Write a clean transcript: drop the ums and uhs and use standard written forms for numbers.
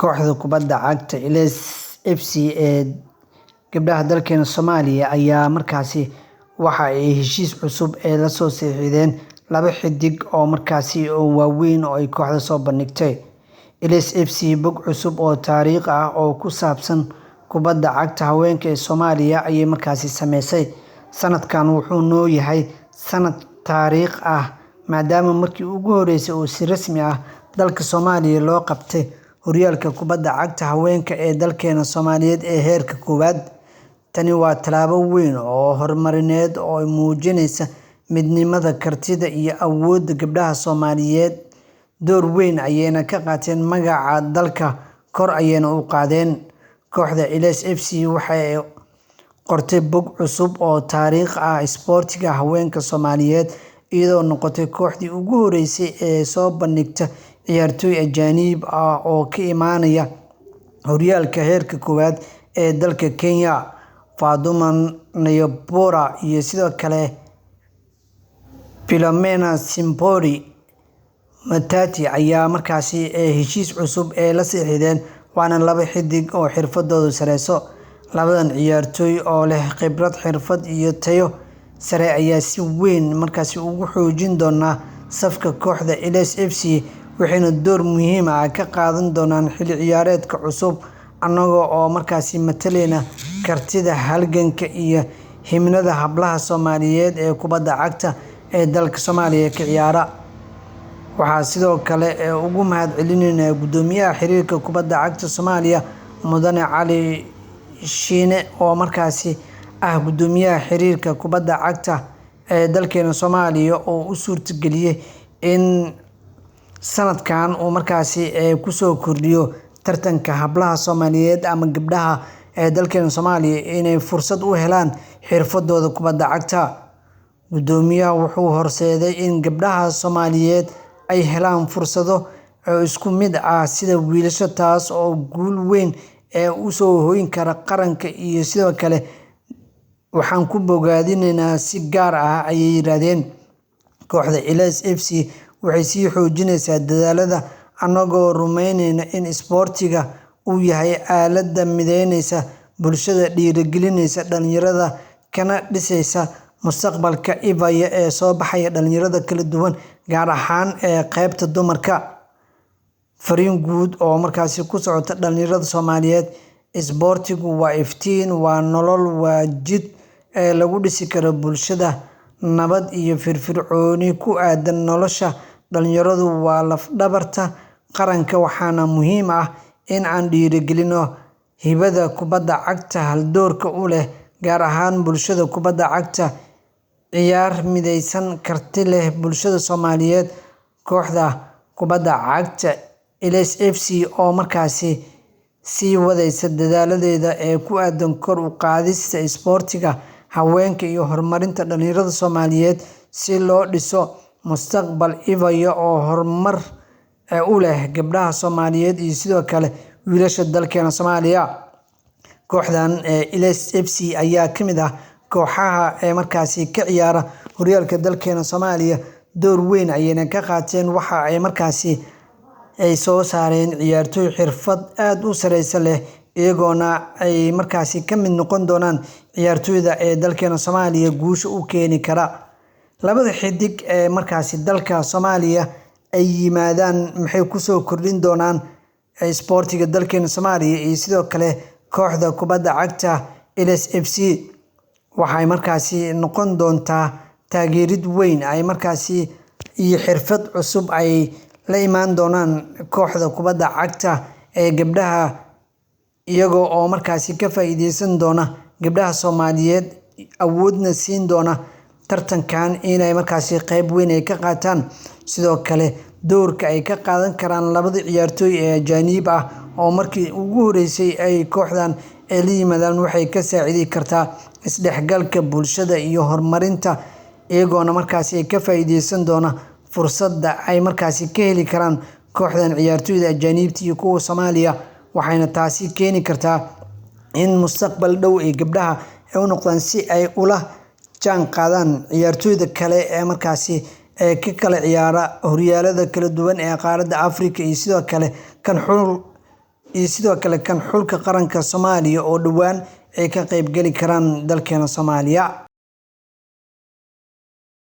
Kooxda kubadda cagta Elace FC ee gabdhaha dalkeena Soomaaliya ayaa markaasi waxa ay heshiis cusub la soo saxiixdeen laba xiddig oo markaasi waaweyn oo ay kooxda soo bandhigtay. Elace FC bog cusub oo taariikhi ah oo ku saabsan kubadda cagta haweenka ee Soomaaliya ayay markaasi sameysay. Sanadkan wuxuu noo yahay sanad taariikhi ah maadaama markii ugu horeysay oo si rasmi ah dalka Soomaaliya loo qabtay horyaalka kubadda cagta haweenka ee dalkeena Soomaaliyeed ee heerka koowaad. Tani waa tallaabo weyn oo horumarineed oo muujinaysa midnimada, kartida iyo awoodda gabdhaha Soomaaliyeed. Door weyn ayayna ka qaateen magaca dalka kor ayayna u qaadeen. Kooxda Elace FC waxay qortay bog cusub oo taariikhi ah isboortiga haweenka Soomaaliyeed, iyadoo noqotay kooxdii ugu horeysay ee soo bandhigta ciyaartoy ajaanib ah oo ka imaanaya horyaalka heerka koowaad ee dalka Kenya. Fatuma Nyambura iyo sidoo kale Philomena Simpori Matati ayaa markaasi heshiis cusub la saxiixdeen, waana laba xiddig oo xirfadoodu sareyso. Labadan ciyaartoy oo leh khibrad, xirfad iyo tayo sare ayaa si weyn markaasi ugu xoojin doona safka kooxda Elace FC, waxayna door muhiim ah ka qaadan doonaan xilli ciyaareedka cusub, annaga oo markaasi matalayna kartida, halganka iyo himilada hablaha Soomaaliyeed ee kubadda cagta ee dalka Soomaaliya ka ciyaara. Waxaa sidoo kale ugu mahadcelinaynaa guddoomiyaha xiriirka kubadda cagta Soomaaliya Mudane Cali Shiine oo markaasi ah guddoomiyaha xiriirka kubadda cagta ee dalkeena Soomaaliya oo u suurtageliyay in sanadkan uu markaasi kusoo kordhiyo tartanka hablaha Soomaaliyeed ama gabdhaha ee dalkeena Soomaaliya inay fursad u helaan xirfadooda kubadda cagta. Guddoomiyaha wuxuu horseeday in gabdhaha Soomaaliyeed ay helaan fursado isku mid ah sida wiilasha, taas oo guul weyn u soo hooyin kara qaranka. Iyo sidoo kale waxaan ku bogaadinaynaa si gaar ah ayay yiraahdeen. Kooxda Elace FC waxay sii xoojinaysaa dadaalada, annagoo rumeynayna in isboortiga uu yahay aalad mideynaysa bulshada, dhiirrigelinaysa dhalinyarada, kana dhisaysa mustaqbalka ifaya ee soo baxaya dhalinyarada kala duwan, gaar ahaan qaybta dumarka. Fariin guud oo markaasi ku socota dhalinyarada Soomaaliyeed: isboortigu waa iftiin, waa nolol, waa jid lagu dhisi karo bulshada, nabad iyo firfircooni ku aadan nolosha. Dhalinyaradu waa laf-dhabarta qaranka, waxaana muhiim ah in aan dhiirrigelino hibada kubadda cagta hal-doorka u leh, gaar ahaan bulshada kubadda cagta. Ciyaar midaysan, karti leh bulshada Soomaaliyeed. Kooxda kubadda cagta Elace FC oo markaasi sii wadaysa dadaaladeeda ku aadan kor u qaadista isboortiga haweenka iyo horumarinta dhalinyarada Soomaaliyeed si loo dhiso mustaqbal ifaya oo horumar u leh gabdhaha Soomaaliyeed iyo sidoo kale wiilasha dalkeena Soomaaliya. Kooxdan Elace FC ayaa ka mid ah kooxaha markaasi ka ciyaara horyaalka dalkeena Soomaaliya. Door weyn ayayna ka qaateen. Waxa ay markaasi soo saareen ciyaartoy xirfad aad u sareysa leh, iyagoona ay markaasi ka mid noqon doonaan ciyaartoyda dalkeena Soomaaliya guusha u keeni kara. Labada xiddig markaasi dalka Soomaaliya ay yimaadaan maxay kusoo kordhin doonaan isboortiga dalkeena Soomaaliya iyo sidoo kale kooxda kubadda cagta Elace FC. Waxay markaasi noqon doontaa taageerid weyn ay markaasi iyo xirfad cusub ay la imaan doonaan kooxda kubadda cagta gabdhaha, iyagoo oo markaasi ka faa'iideysan doona gabdhaha Soomaaliyeed, awoodna siin doona tartankan inay markaasi qayb weyn ka qaataan. Sidoo kale doorka ay ka qaadan karaan labada ciyaartoy ajaanib ah oo markii ugu horeysay ay kooxdan la yimaadaan waxay ka saacidi kartaa isdhexgalka bulshada iyo horumarinta, iyagoona markaasi ka faa'iideysan doona fursadda ay markaasi ka heli karaan kooxdan ciyaartoyda ajaanibta iyo kuwa Soomaaliya. Waxayna taasi keeni kartaa in mustaqbal dhow gabdhaha u noqdaan si ay ula jaan qaadaan ciyaartoyda kale markaasi ka kala ciyaara horyaalada kala duwan ee qaaradda Afrika iyo sidoo kale kan xul iyo sidoo kale kan xulka qaranka Soomaaliya oo dhawaan ay ka qayb gali karaan dalkeena Soomaaliya.